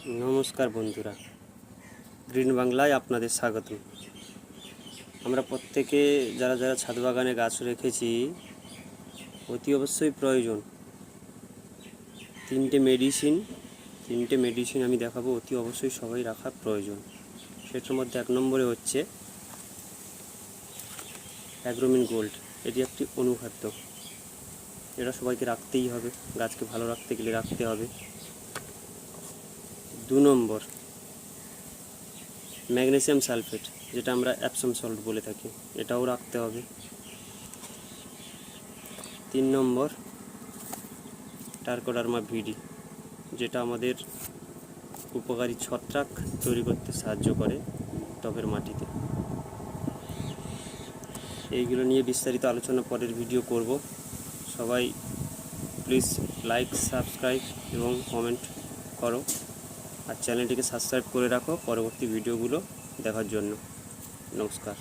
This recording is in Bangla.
নমস্কার বন্ধুরা, গ্রিন বাংলায় আপনাদের স্বাগত। আমরা প্রত্যেকে যারা যারা ছাদ বাগানে গাছ রেখেছি, অতি অবশ্যই প্রয়োজন তিনটে মেডিসিন আমি দেখাবো, অতি অবশ্যই সবাই রাখা প্রয়োজন। সেটার মধ্যে 1 নম্বরে হচ্ছে অ্যাগ্রোমিন গোল্ড। এটি একটি অনুখাদ্য, এটা সবাইকে রাখতেই হবে, গাছকে ভালো রাখতে গেলে রাখতে হবে। 2 নম্বর ম্যাগনেসিয়াম সালফেট, যেটা আমরা অ্যাপসম সল্ট বলে থাকি, এটাও রাখতে হবে। 3 নম্বর ট্রাইকোডার্মা ভিডি, যেটা আমাদের উপকারী ছত্রাক তৈরি করতে সাহায্য করে টবের মাটিতে। এইগুলো নিয়ে বিস্তারিত আলোচনা পরের ভিডিও করব। সবাই প্লিজ লাইক, সাবস্ক্রাইব এবং কমেন্ট করো, আর চ্যানেলটিকে সাবস্ক্রাইব করে রাখো পরবর্তী ভিডিওগুলো দেখার জন্য। নমস্কার।